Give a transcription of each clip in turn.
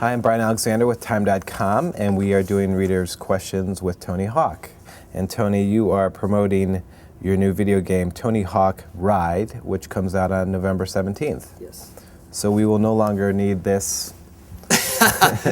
Hi, I'm Brian Alexander with Time.com, and we are doing Readers' Questions with Tony Hawk. And Tony, you are promoting your new video game, Tony Hawk Ride, which comes out on November 17th. Yes. So we will no longer need this.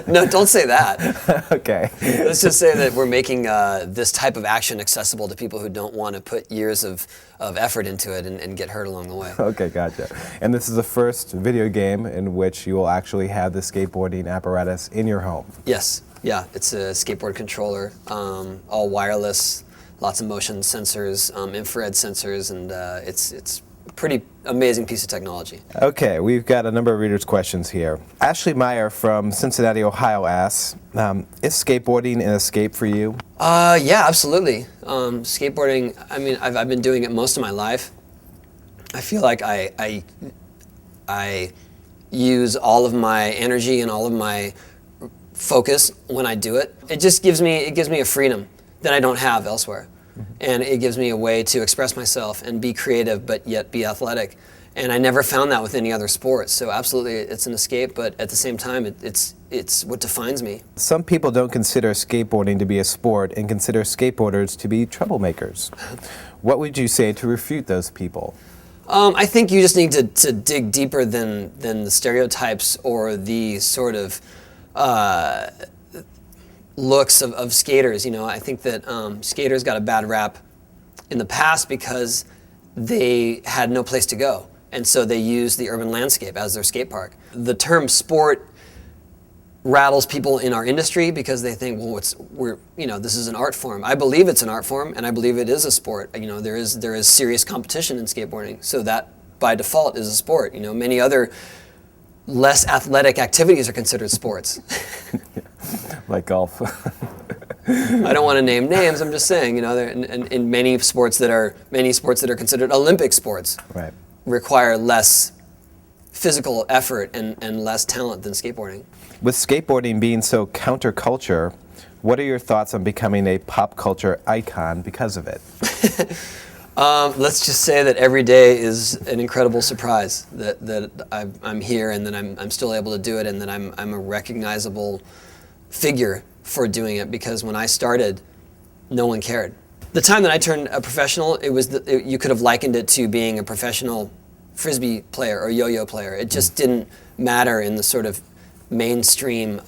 No, don't say that. Okay. Let's just say that we're making this type of action accessible to people who don't want to put years of effort into it and get hurt along the way. Okay, gotcha. And this is the first video game in which you will actually have the skateboarding apparatus in your home. Yes. Yeah, it's a skateboard controller, all wireless, lots of motion sensors, infrared sensors, and it's a pretty amazing piece of technology. Okay, we've got a number of readers' questions here. Ashley Meyer from Cincinnati, Ohio asks, is skateboarding an escape for you? Yeah, absolutely. Skateboarding, I mean, I've been doing it most of my life. I feel like I use all of my energy and all of my focus when I do it. It just gives me a freedom that I don't have elsewhere. And it gives me a way to express myself and be creative, but yet be athletic. And I never found that with any other sport. So absolutely, it's an escape, but at the same time, it's what defines me. Some people don't consider skateboarding to be a sport and consider skateboarders to be troublemakers. What would you say to refute those people? I think you just need to dig deeper than the stereotypes or the sort of looks of skaters. You know, I think that skaters got a bad rap in the past because they had no place to go, and so they used the urban landscape as their skate park. The term sport rattles people in our industry because they think, well, this is an art form. I believe it's an art form, and I believe it is a sport. You know, there is serious competition in skateboarding, so that by default is a sport. You know, many other less athletic activities are considered sports. Like golf. I don't want to name names. I'm just saying, you know, in many sports that are considered Olympic sports, right, require less physical effort and less talent than skateboarding. With skateboarding being so counterculture, what are your thoughts on becoming a pop culture icon because of it? Let's just say that every day is an incredible surprise that I'm here and that I'm still able to do it, and that I'm a recognizable figure for doing it, because when I started, no one cared. The time that I turned a professional, you could have likened it to being a professional frisbee player or yo-yo player. It just didn't matter in the sort of mainstream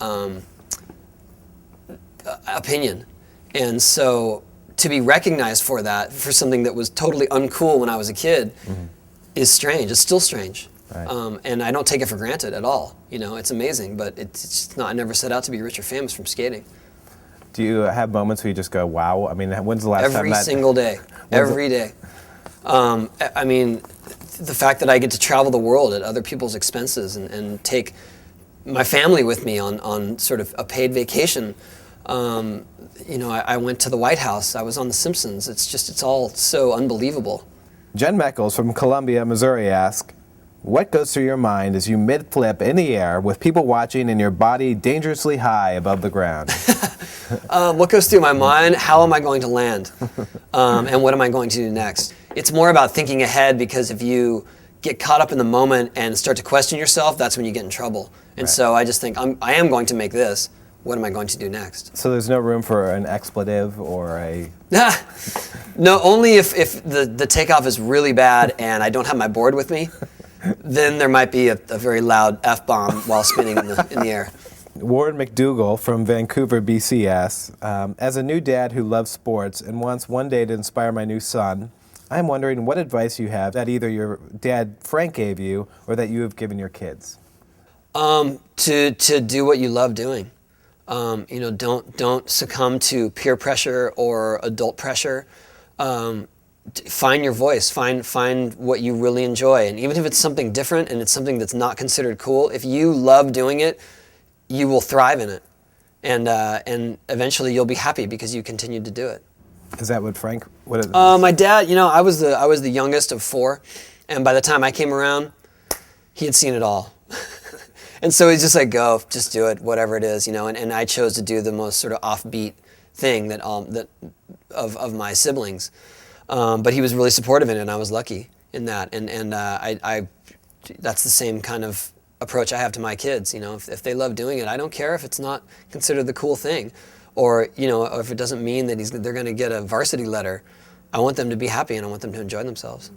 opinion. And so to be recognized for that, for something that was totally uncool when I was a kid, is strange. It's still strange. Right. And I don't take it for granted at all. You know, it's amazing, but it's just not. I never set out to be rich or famous from skating. Do you have moments where you just go, wow? I mean, when's the last time Every that... single day. Every day. I mean, the fact that I get to travel the world at other people's expenses and take my family with me on sort of a paid vacation. You know, I went to the White House. I was on The Simpsons. It's all so unbelievable. Jen Meckles from Columbia, Missouri asks, what goes through your mind as you mid-flip in the air with people watching and your body dangerously high above the ground? What goes through my mind? How am I going to land? And what am I going to do next? It's more about thinking ahead, because if you get caught up in the moment and start to question yourself, that's when you get in trouble. And so I just think, I am going to make this. What am I going to do next? So there's no room for an expletive or a... No, only if the takeoff is really bad and I don't have my board with me. Then there might be a very loud F-bomb while spinning in the air. Warren McDougall from Vancouver, BC asks, as a new dad who loves sports and wants one day to inspire my new son, I'm wondering what advice you have that either your dad Frank gave you or that you have given your kids. To do what you love doing. You know, don't succumb to peer pressure or adult pressure. Find your voice, find what you really enjoy, and even if it's something different and it's something that's not considered cool, if you love doing it, you will thrive in it, and eventually you'll be happy because you continued to do it. Is that what Frank? My dad, you know, I was the youngest of four, and by the time I came around, he had seen it all, and so he's just like, go, just do it, whatever it is, you know, and I chose to do the most sort of offbeat thing that of my siblings. But he was really supportive in it, and I was lucky in that. And I that's the same kind of approach I have to my kids. You know, if they love doing it, I don't care if it's not considered the cool thing, or you know, or if it doesn't mean that they're going to get a varsity letter. I want them to be happy and I want them to enjoy themselves.